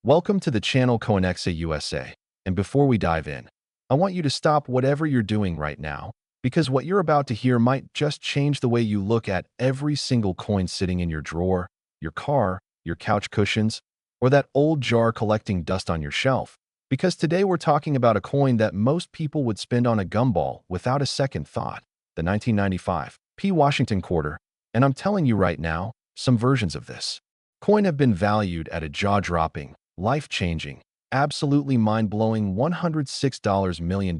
Welcome to the channel Coinexa USA. And before we dive in, I want you to stop whatever you're doing right now, because what you're about to hear might just change the way you look at every single coin sitting in your drawer, your car, your couch cushions, or that old jar collecting dust on your shelf. Because today we're talking about a coin that most people would spend on a gumball without a second thought, the 1995 P. Washington quarter. And I'm telling you right now, some versions of this coin have been valued at a jaw-dropping, life-changing, absolutely mind-blowing $106 million.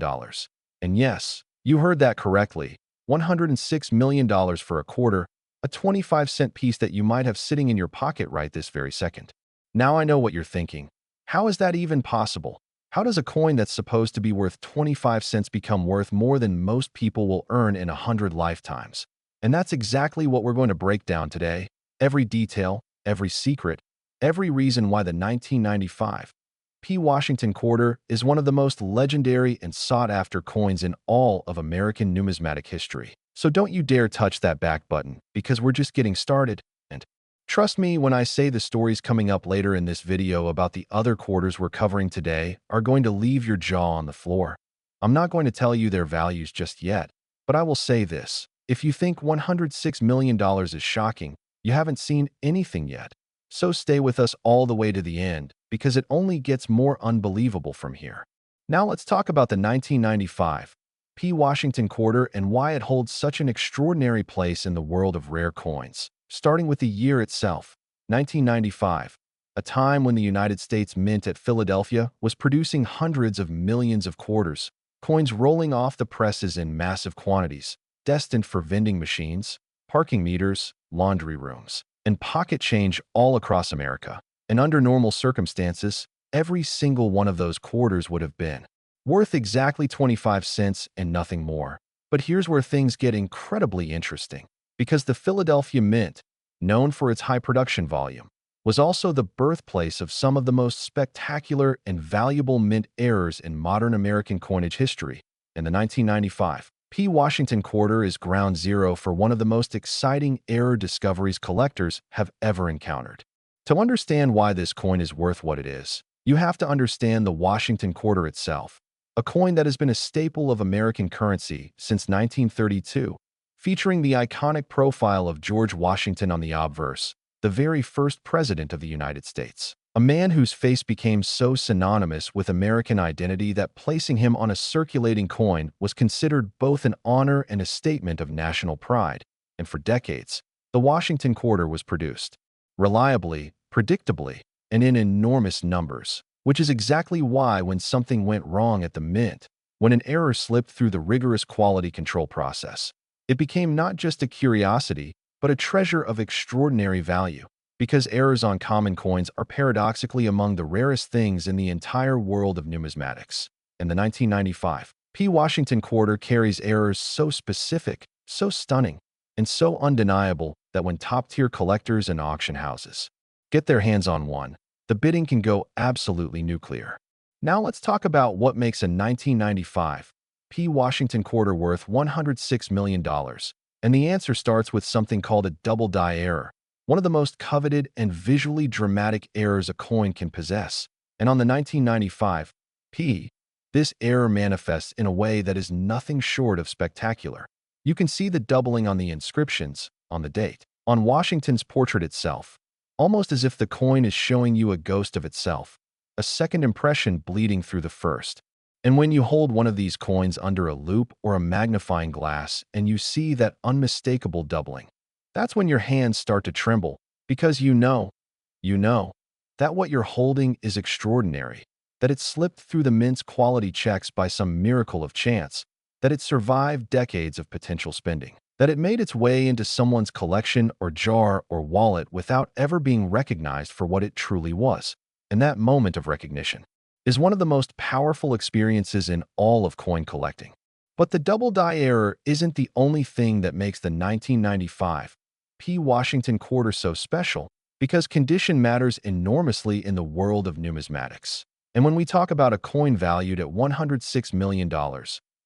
And yes, you heard that correctly, $106 million for a quarter, a 25-cent piece that you might have sitting in your pocket right this very second. Now I know what you're thinking. How is that even possible? How does a coin that's supposed to be worth 25 cents become worth more than most people will earn in 100 lifetimes? And that's exactly what we're going to break down today. Every detail, every secret, every reason why the 1995 P. Washington quarter is one of the most legendary and sought-after coins in all of American numismatic history. So don't you dare touch that back button, because we're just getting started. And trust me when I say the stories coming up later in this video about the other quarters we're covering today are going to leave your jaw on the floor. I'm not going to tell you their values just yet, but I will say this. If you think $106 million is shocking, you haven't seen anything yet. So stay with us all the way to the end, because it only gets more unbelievable from here. Now let's talk about the 1995 P. Washington quarter and why it holds such an extraordinary place in the world of rare coins. Starting with the year itself, 1995, a time when the United States Mint at Philadelphia was producing hundreds of millions of quarters, coins rolling off the presses in massive quantities, destined for vending machines, parking meters, laundry rooms, and pocket change all across America. And under normal circumstances, every single one of those quarters would have been worth exactly 25 cents and nothing more. But here's where things get incredibly interesting, because the Philadelphia Mint, known for its high production volume, was also the birthplace of some of the most spectacular and valuable mint errors in modern American coinage history. In the 1995 P. Washington quarter is ground zero for one of the most exciting error discoveries collectors have ever encountered. To understand why this coin is worth what it is, you have to understand the Washington quarter itself, a coin that has been a staple of American currency since 1932, featuring the iconic profile of George Washington on the obverse, the very first president of the United States. A man whose face became so synonymous with American identity that placing him on a circulating coin was considered both an honor and a statement of national pride. And for decades, the Washington quarter was produced reliably, predictably, and in enormous numbers, which is exactly why when something went wrong at the mint, when an error slipped through the rigorous quality control process, it became not just a curiosity, but a treasure of extraordinary value. Because errors on common coins are paradoxically among the rarest things in the entire world of numismatics. In the 1995 P. Washington quarter carries errors so specific, so stunning, and so undeniable that when top-tier collectors and auction houses get their hands on one, the bidding can go absolutely nuclear. Now let's talk about what makes a 1995 P. Washington quarter worth $106 million. And the answer starts with something called a double die error, one of the most coveted and visually dramatic errors a coin can possess. And on the 1995 P, this error manifests in a way that is nothing short of spectacular. You can see the doubling on the inscriptions, on the date, on Washington's portrait itself, almost as if the coin is showing you a ghost of itself, a second impression bleeding through the first. And when you hold one of these coins under a loupe or a magnifying glass and you see that unmistakable doubling, that's when your hands start to tremble, because you know that what you're holding is extraordinary, that it slipped through the mint's quality checks by some miracle of chance, that it survived decades of potential spending, that it made its way into someone's collection or jar or wallet without ever being recognized for what it truly was. And that moment of recognition is one of the most powerful experiences in all of coin collecting. But the double die error isn't the only thing that makes the 1995 P. Washington quarter so special, because condition matters enormously in the world of numismatics. And when we talk about a coin valued at $106 million,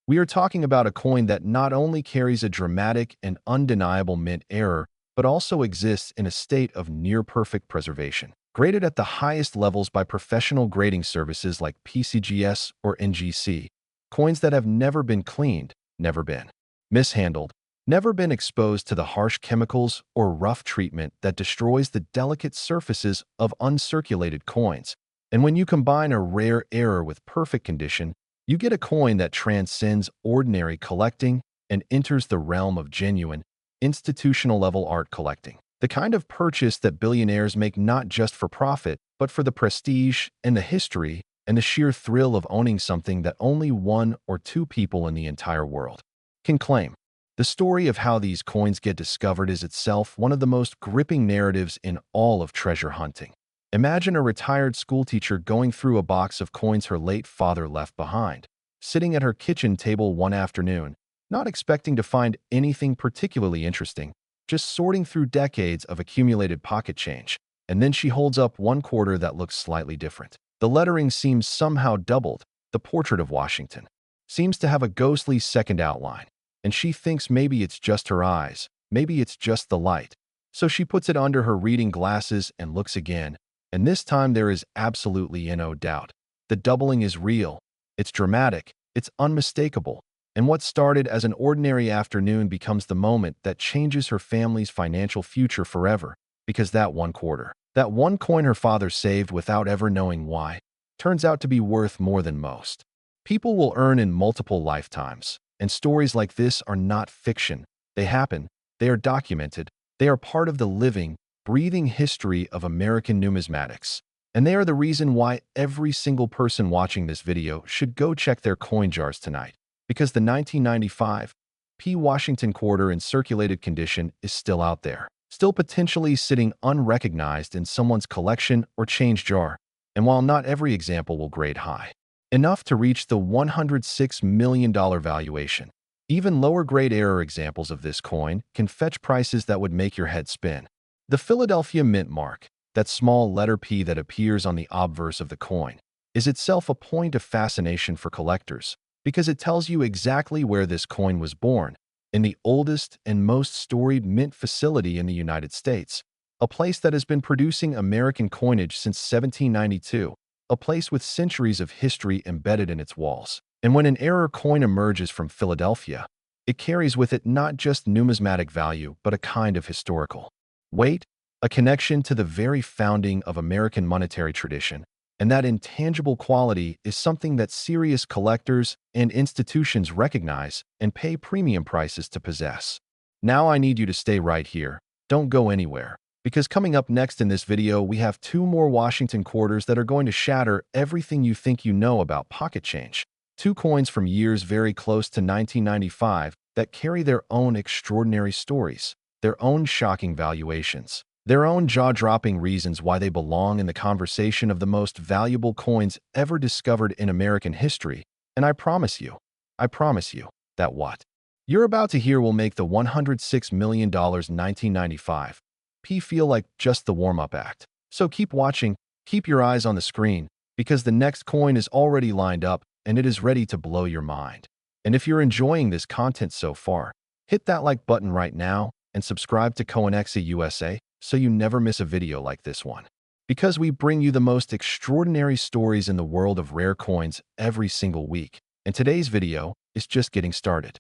we are talking about a coin that not only carries a dramatic and undeniable mint error, but also exists in a state of near-perfect preservation. graded at the highest levels by professional grading services like PCGS or NGC, coins that have never been cleaned, never been mishandled, never been exposed to the harsh chemicals or rough treatment that destroys the delicate surfaces of uncirculated coins. And when you combine a rare error with perfect condition, you get a coin that transcends ordinary collecting and enters the realm of genuine, institutional-level art collecting. The kind of purchase that billionaires make not just for profit, but for the prestige and the history and the sheer thrill of owning something that only one or two people in the entire world can claim. The story of how these coins get discovered is itself one of the most gripping narratives in all of treasure hunting. Imagine a retired schoolteacher going through a box of coins her late father left behind, sitting at her kitchen table one afternoon, not expecting to find anything particularly interesting, just sorting through decades of accumulated pocket change, and then she holds up one quarter that looks slightly different. The lettering seems somehow doubled. The portrait of Washington seems to have a ghostly second outline, and she thinks maybe it's just her eyes, maybe it's just the light. So she puts it under her reading glasses and looks again, and this time there is absolutely no doubt. The doubling is real, it's dramatic, it's unmistakable, and what started as an ordinary afternoon becomes the moment that changes her family's financial future forever, because that one quarter, that one coin her father saved without ever knowing why, turns out to be worth more than most people will earn in multiple lifetimes. And stories like this are not fiction. They happen, they are documented, they are part of the living, breathing history of American numismatics. And they are the reason why every single person watching this video should go check their coin jars tonight. Because the 1995 P. Washington quarter in circulated condition is still out there, still potentially sitting unrecognized in someone's collection or change jar. And while not every example will grade high enough to reach the $106 million valuation, even lower-grade error examples of this coin can fetch prices that would make your head spin. The Philadelphia Mint mark, that small letter P that appears on the obverse of the coin, is itself a point of fascination for collectors because it tells you exactly where this coin was born, in the oldest and most storied mint facility in the United States, a place that has been producing American coinage since 1792. A place with centuries of history embedded in its walls. And when an error coin emerges from Philadelphia, it carries with it not just numismatic value, but a kind of historical weight, a connection to the very founding of American monetary tradition. And that intangible quality is something that serious collectors and institutions recognize and pay premium prices to possess. Now I need you to stay right here. Don't go anywhere. Because coming up next in this video, we have two more Washington quarters that are going to shatter everything you think you know about pocket change. Two coins from years very close to 1995 that carry their own extraordinary stories, their own shocking valuations, their own jaw-dropping reasons why they belong in the conversation of the most valuable coins ever discovered in American history. And I promise you that what you're about to hear will make the $106 million 1995 P feel like just the warm-up act. So keep watching, keep your eyes on the screen, because the next coin is already lined up and it is ready to blow your mind. And if you're enjoying this content so far, hit that like button right now and subscribe to Coinexa USA so you never miss a video like this one. Because we bring you the most extraordinary stories in the world of rare coins every single week. And today's video is just getting started.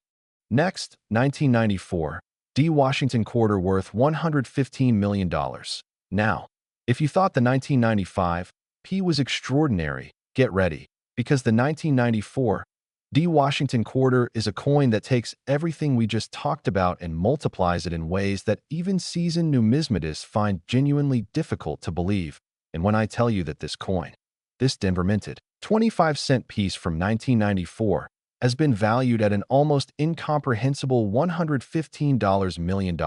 Next, 1994. D. Washington quarter worth $115 million. Now, if you thought the 1995 P was extraordinary, get ready, because the 1994 D. Washington quarter is a coin that takes everything we just talked about and multiplies it in ways that even seasoned numismatists find genuinely difficult to believe. And when I tell you that this coin, this Denver minted 25-cent piece from 1994, has been valued at an almost incomprehensible $115 million.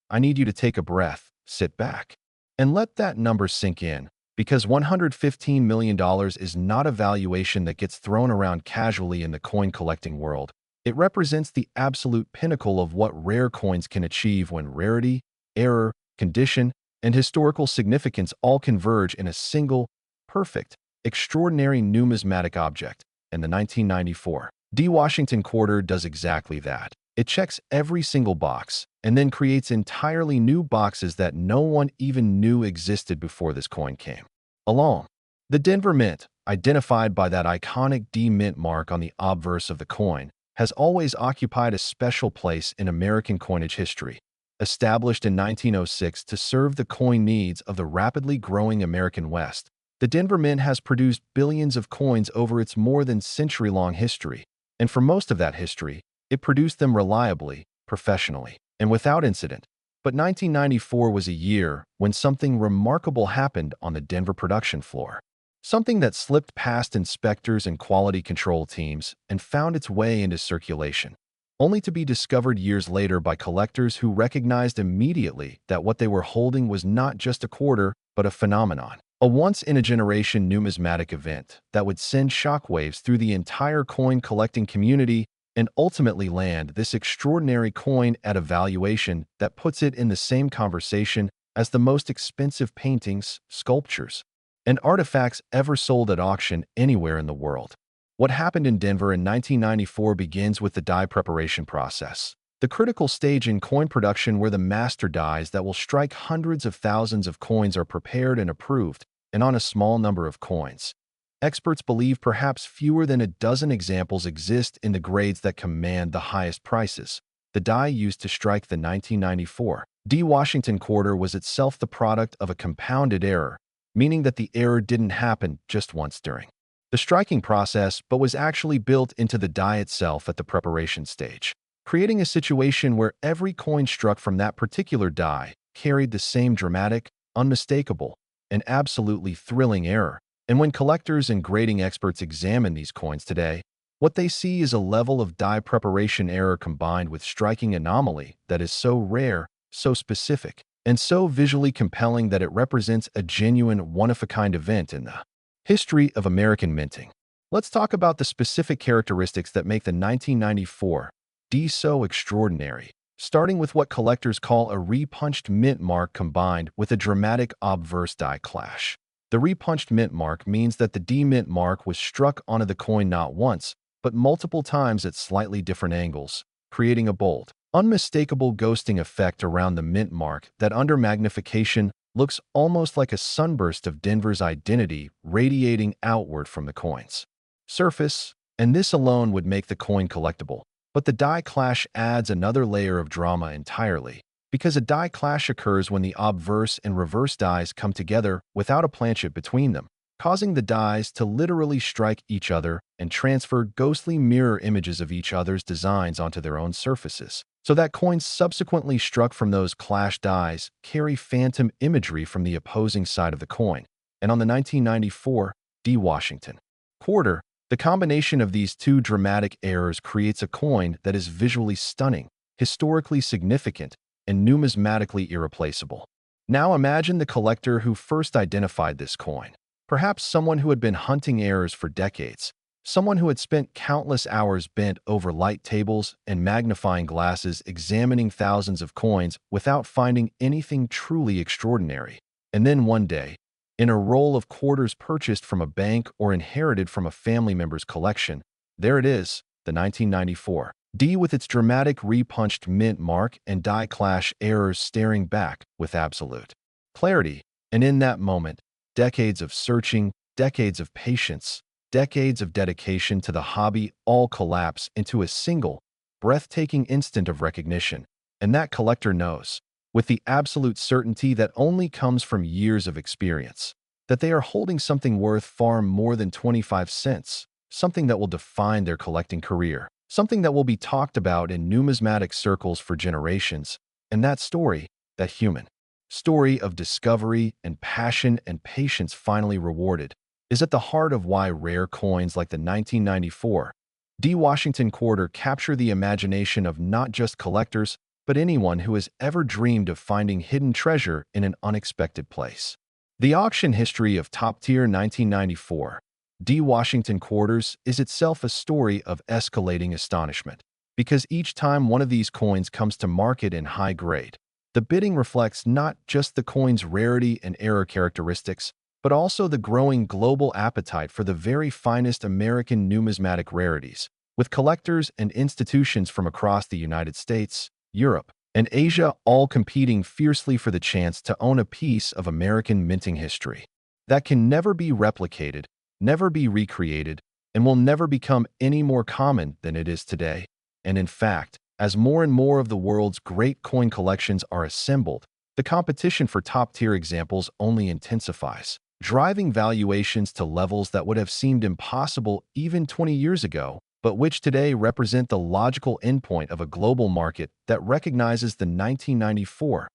I need you to take a breath, sit back, and let that number sink in, because $115 million is not a valuation that gets thrown around casually in the coin collecting world. It represents the absolute pinnacle of what rare coins can achieve when rarity, error, condition, and historical significance all converge in a single, perfect, extraordinary numismatic object. And the 1994 D. Washington quarter does exactly that. It checks every single box and then creates entirely new boxes that no one even knew existed before this coin came along. The Denver Mint, identified by that iconic D Mint mark on the obverse of the coin, has always occupied a special place in American coinage history. Established in 1906 to serve the coin needs of the rapidly growing American West, the Denver Mint has produced billions of coins over its more than century-long history, and for most of that history, it produced them reliably, professionally, and without incident. But 1994 was a year when something remarkable happened on the Denver production floor. Something that slipped past inspectors and quality control teams and found its way into circulation, only to be discovered years later by collectors who recognized immediately that what they were holding was not just a quarter, but a phenomenon. A once-in-a-generation numismatic event that would send shockwaves through the entire coin collecting community and ultimately land this extraordinary coin at a valuation that puts it in the same conversation as the most expensive paintings, sculptures, and artifacts ever sold at auction anywhere in the world. What happened in Denver in 1994 begins with the die preparation process, the critical stage in coin production where the master dies that will strike hundreds of thousands of coins are prepared and approved, and on a small number of coins. Experts believe perhaps fewer than a dozen examples exist in the grades that command the highest prices. The die used to strike the 1994 D Washington quarter was itself the product of a compounded error, meaning that the error didn't happen just once during the striking process, but was actually built into the die itself at the preparation stage, creating a situation where every coin struck from that particular die carried the same dramatic, unmistakable, and absolutely thrilling error. And when collectors and grading experts examine these coins today, what they see is a level of die preparation error combined with striking anomaly that is so rare, so specific, and so visually compelling that it represents a genuine one-of-a-kind event in the history of American minting. Let's talk about the specific characteristics that make the 1994 D so extraordinary, starting with what collectors call a repunched mint mark combined with a dramatic obverse die clash. The repunched mint mark means that the D mint mark was struck onto the coin not once, but multiple times at slightly different angles, creating a bold, unmistakable ghosting effect around the mint mark that under magnification looks almost like a sunburst of Denver's identity radiating outward from the coin's surface, and this alone would make the coin collectible. But the die clash adds another layer of drama entirely, because a die clash occurs when the obverse and reverse dies come together without a planchet between them, causing the dies to literally strike each other and transfer ghostly mirror images of each other's designs onto their own surfaces, so that coins subsequently struck from those clash dies carry phantom imagery from the opposing side of the coin. And on the 1994 D Washington quarter, the combination of these two dramatic errors creates a coin that is visually stunning, historically significant, and numismatically irreplaceable. Now imagine the collector who first identified this coin. Perhaps someone who had been hunting errors for decades, someone who had spent countless hours bent over light tables and magnifying glasses examining thousands of coins without finding anything truly extraordinary. And then one day, in a roll of quarters purchased from a bank or inherited from a family member's collection, there it is, the 1994 D with its dramatic repunched mint mark and die clash errors staring back with absolute clarity. And in that moment, decades of searching, decades of patience, decades of dedication to the hobby all collapse into a single, breathtaking instant of recognition. And that collector knows, with the absolute certainty that only comes from years of experience, that they are holding something worth far more than 25 cents, something that will define their collecting career, something that will be talked about in numismatic circles for generations. And that story, that human story of discovery and passion and patience finally rewarded, is at the heart of why rare coins like the 1994 D Washington quarter capture the imagination of not just collectors, but anyone who has ever dreamed of finding hidden treasure in an unexpected place. The auction history of top-tier 1994 D Washington quarters is itself a story of escalating astonishment, because each time one of these coins comes to market in high grade, the bidding reflects not just the coin's rarity and error characteristics, but also the growing global appetite for the very finest American numismatic rarities. with collectors and institutions from across the United States, Europe, and Asia all competing fiercely for the chance to own a piece of American minting history that can never be replicated, never be recreated, and will never become any more common than it is today. And in fact, as more and more of the world's great coin collections are assembled, the competition for top-tier examples only intensifies, driving valuations to levels that would have seemed impossible even 20 years ago, but which today represent the logical endpoint of a global market that recognizes the 1994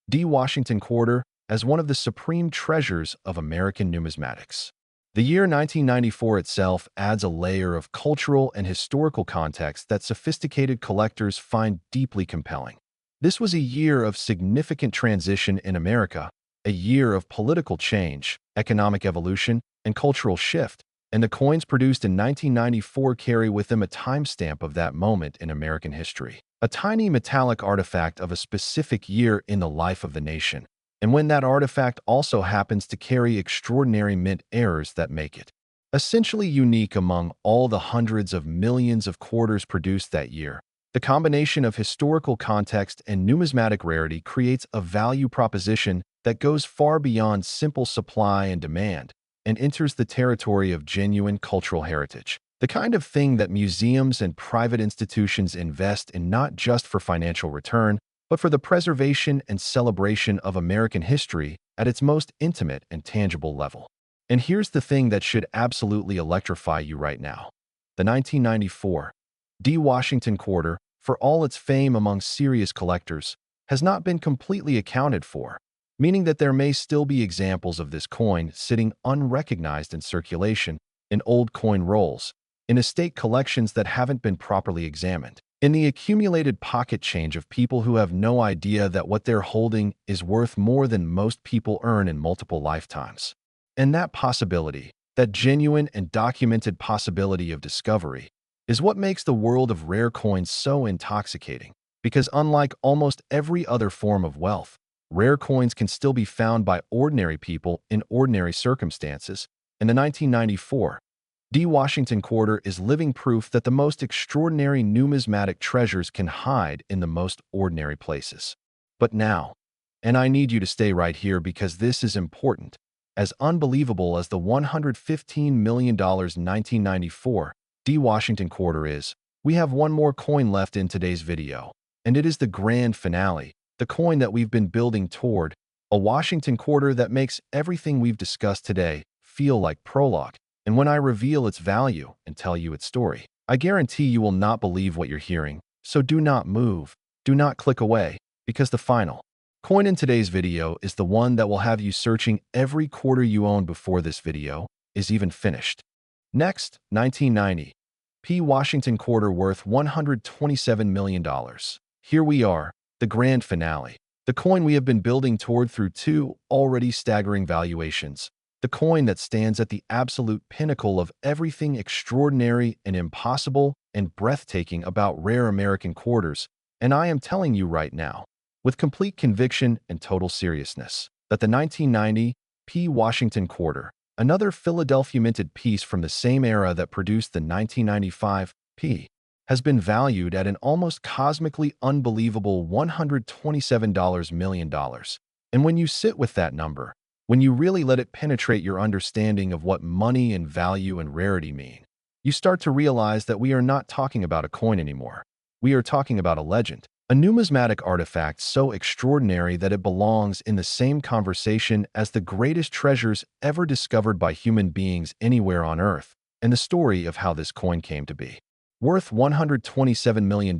D. Washington quarter as one of the supreme treasures of American numismatics. The year 1994 itself adds a layer of cultural and historical context that sophisticated collectors find deeply compelling. This was a year of significant transition in America, a year of political change, economic evolution, and cultural shift, and the coins produced in 1994 carry with them a timestamp of that moment in American history, a tiny metallic artifact of a specific year in the life of the nation. And when that artifact also happens to carry extraordinary mint errors that make it essentially unique among all the hundreds of millions of quarters produced that year, the combination of historical context and numismatic rarity creates a value proposition that goes far beyond simple supply and demand and enters the territory of genuine cultural heritage, the kind of thing that museums and private institutions invest in not just for financial return, but for the preservation and celebration of American history at its most intimate and tangible level. And here's the thing that should absolutely electrify you right now. The 1994 D. Washington quarter, for all its fame among serious collectors, has not been completely accounted for, meaning that there may still be examples of this coin sitting unrecognized in circulation, in old coin rolls, in estate collections that haven't been properly examined, in the accumulated pocket change of people who have no idea that what they're holding is worth more than most people earn in multiple lifetimes. And that possibility, that genuine and documented possibility of discovery, is what makes the world of rare coins so intoxicating, because unlike almost every other form of wealth, rare coins can still be found by ordinary people in ordinary circumstances. In the 1994 D. Washington quarter is living proof that the most extraordinary numismatic treasures can hide in the most ordinary places. But now, and I need you to stay right here because this is important, as unbelievable as the $115 million 1994 D. Washington quarter is, we have one more coin left in today's video, and it is the grand finale, the coin that we've been building toward, a Washington quarter that makes everything we've discussed today feel like prologue. And when I reveal its value and tell you its story, I guarantee you will not believe what you're hearing. So do not move, do not click away, because the final coin in today's video is the one that will have you searching every quarter you owned before this video is even finished. Next, 1990 P. Washington quarter worth $127 million. Here we are, the grand finale, the coin we have been building toward through two already staggering valuations. The coin that stands at the absolute pinnacle of everything extraordinary and impossible and breathtaking about rare American quarters, and I am telling you right now, with complete conviction and total seriousness, that the 1990 P. Washington quarter, another Philadelphia minted piece from the same era that produced the 1995 P., has been valued at an almost cosmically unbelievable $127 million. And when you sit with that number, when you really let it penetrate your understanding of what money and value and rarity mean, you start to realize that we are not talking about a coin anymore. We are talking about a legend, a numismatic artifact so extraordinary that it belongs in the same conversation as the greatest treasures ever discovered by human beings anywhere on Earth, and the story of how this coin came to be. Worth $127 million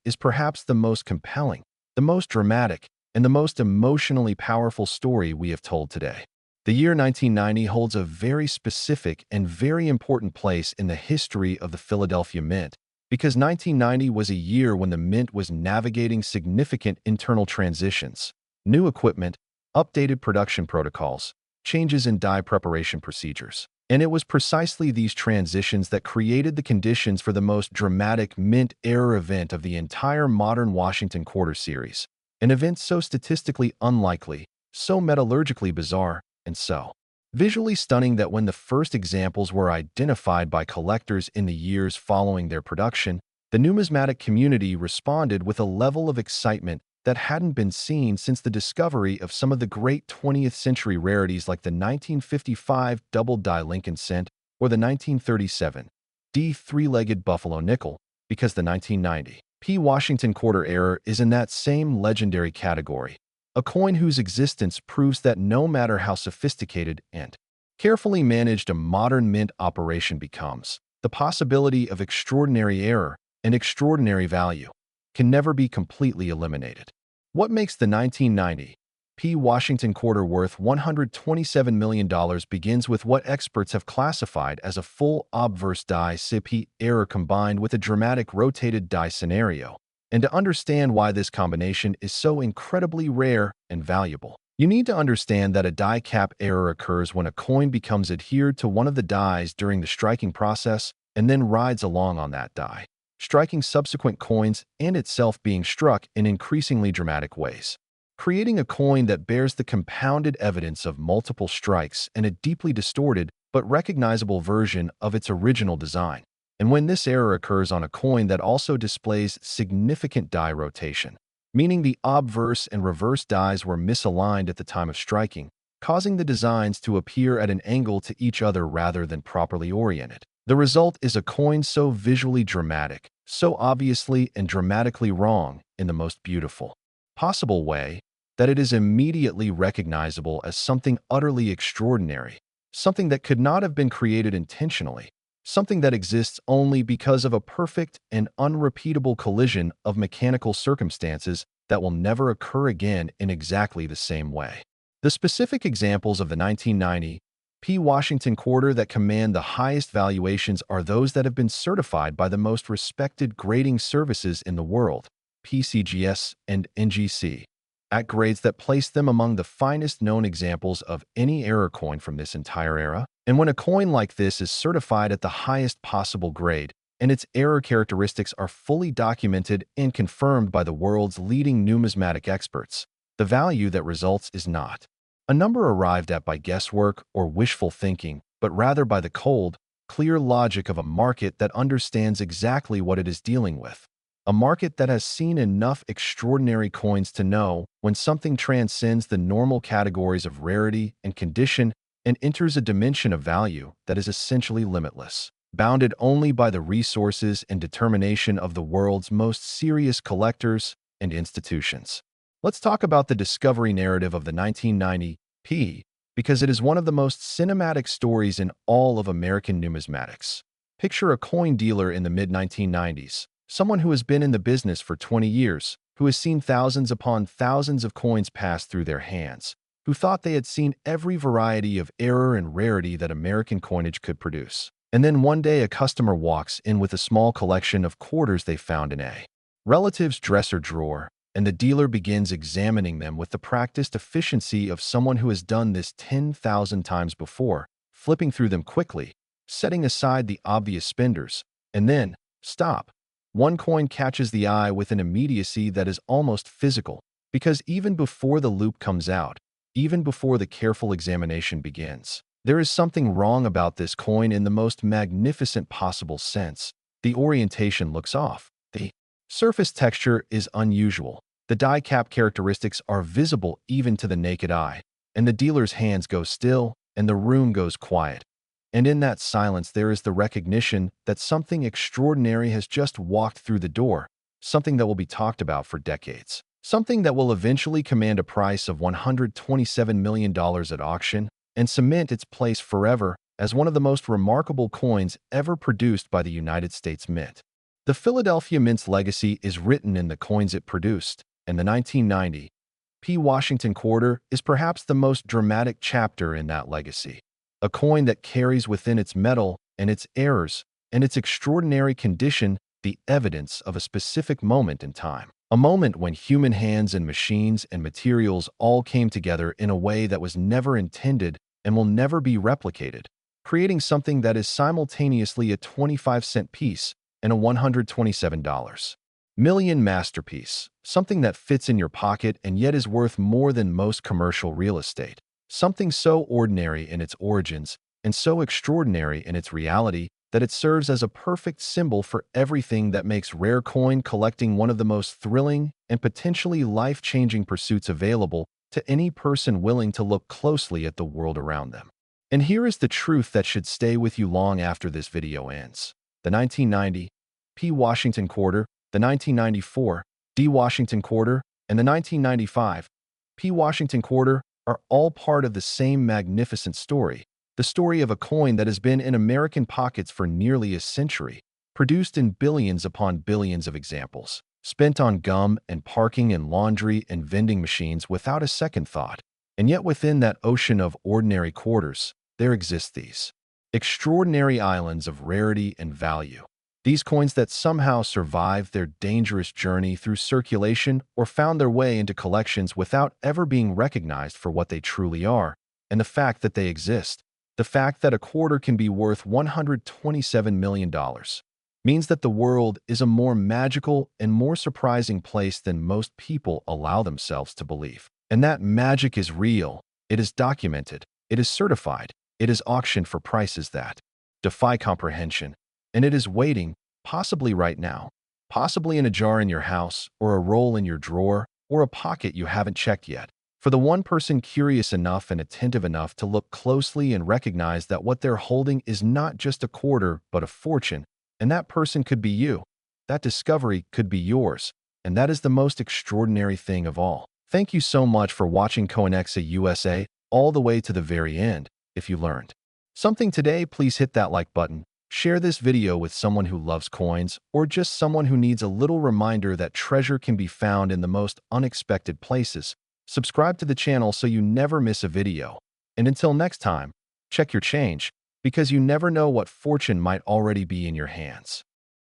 is perhaps the most compelling, the most dramatic, and the most emotionally powerful story we have told today. The year 1990 holds a very specific and very important place in the history of the Philadelphia Mint, because 1990 was a year when the Mint was navigating significant internal transitions, new equipment, updated production protocols, changes in die preparation procedures. And it was precisely these transitions that created the conditions for the most dramatic Mint era event of the entire modern Washington quarter series. An event so statistically unlikely, so metallurgically bizarre, and so Visually stunning that when the first examples were identified by collectors in the years following their production, the numismatic community responded with a level of excitement that hadn't been seen since the discovery of some of the great 20th century rarities like the 1955 double-die Lincoln cent or the 1937 D three-legged buffalo nickel, because the 1990 P Washington quarter error is in that same legendary category, a coin whose existence proves that no matter how sophisticated and carefully managed a modern mint operation becomes, the possibility of extraordinary error and extraordinary value can never be completely eliminated. What makes the 1990 P Washington quarter worth $127 million begins with what experts have classified as a full obverse die CP error combined with a dramatic rotated die scenario. And to understand why this combination is so incredibly rare and valuable, you need to understand that a die cap error occurs when a coin becomes adhered to one of the dies during the striking process and then rides along on that die, striking subsequent coins and itself being struck in increasingly dramatic ways, creating a coin that bears the compounded evidence of multiple strikes and a deeply distorted but recognizable version of its original design. And when this error occurs on a coin that also displays significant die rotation, meaning the obverse and reverse dies were misaligned at the time of striking, causing the designs to appear at an angle to each other rather than properly oriented. The result is a coin so visually dramatic, so obviously and dramatically wrong in the most beautiful possible way, that it is immediately recognizable as something utterly extraordinary, something that could not have been created intentionally, something that exists only because of a perfect and unrepeatable collision of mechanical circumstances that will never occur again in exactly the same way. The specific examples of the 1990 P. Washington quarter that command the highest valuations are those that have been certified by the most respected grading services in the world, PCGS and NGC, at grades that place them among the finest known examples of any error coin from this entire era. And when a coin like this is certified at the highest possible grade, and its error characteristics are fully documented and confirmed by the world's leading numismatic experts, the value that results is not a number arrived at by guesswork or wishful thinking, but rather by the cold, clear logic of a market that understands exactly what it is dealing with. A market that has seen enough extraordinary coins to know when something transcends the normal categories of rarity and condition and enters a dimension of value that is essentially limitless, bounded only by the resources and determination of the world's most serious collectors and institutions. Let's talk about the discovery narrative of the 1990 P, because it is one of the most cinematic stories in all of American numismatics. Picture a coin dealer in the mid-1990s, someone who has been in the business for 20 years, who has seen thousands upon thousands of coins pass through their hands, who thought they had seen every variety of error and rarity that American coinage could produce. And then one day a customer walks in with a small collection of quarters they found in a relative's dresser drawer, and the dealer begins examining them with the practiced efficiency of someone who has done this 10,000 times before, flipping through them quickly, setting aside the obvious spenders, and then, stop. One coin catches the eye with an immediacy that is almost physical, because even before the loop comes out, even before the careful examination begins, there is something wrong about this coin in the most magnificent possible sense. The orientation looks off. The surface texture is unusual. The die cap characteristics are visible even to the naked eye, and the dealer's hands go still, and the room goes quiet. And in that silence there is the recognition that something extraordinary has just walked through the door, something that will be talked about for decades, something that will eventually command a price of $127 million at auction and cement its place forever as one of the most remarkable coins ever produced by the United States Mint. The Philadelphia Mint's legacy is written in the coins it produced, and the 1990 P. Washington quarter is perhaps the most dramatic chapter in that legacy. A coin that carries within its metal and its errors and its extraordinary condition the evidence of a specific moment in time. A moment when human hands and machines and materials all came together in a way that was never intended and will never be replicated, creating something that is simultaneously a 25-cent piece and a $127 million masterpiece, something that fits in your pocket and yet is worth more than most commercial real estate. Something so ordinary in its origins and so extraordinary in its reality that it serves as a perfect symbol for everything that makes rare coin collecting one of the most thrilling and potentially life-changing pursuits available to any person willing to look closely at the world around them. And here is the truth that should stay with you long after this video ends. The 1990 P. Washington quarter, the 1994 D. Washington quarter, and the 1995 P. Washington quarter are all part of the same magnificent story, the story of a coin that has been in American pockets for nearly a century, produced in billions upon billions of examples, spent on gum and parking and laundry and vending machines without a second thought. And yet within that ocean of ordinary quarters, there exist these extraordinary islands of rarity and value. These coins that somehow survived their dangerous journey through circulation or found their way into collections without ever being recognized for what they truly are, and the fact that they exist, the fact that a quarter can be worth $127 million, means that the world is a more magical and more surprising place than most people allow themselves to believe. And that magic is real, it is documented, it is certified, it is auctioned for prices that defy comprehension, and it is waiting, possibly right now, possibly in a jar in your house, or a roll in your drawer, or a pocket you haven't checked yet, for the one person curious enough and attentive enough to look closely and recognize that what they're holding is not just a quarter, but a fortune, and that person could be you. That discovery could be yours, and that is the most extraordinary thing of all. Thank you so much for watching Coinexa USA all the way to the very end. If you learned something today, please hit that like button, share this video with someone who loves coins, or just someone who needs a little reminder that treasure can be found in the most unexpected places. Subscribe to the channel so you never miss a video. And until next time, check your change, because you never know what fortune might already be in your hands.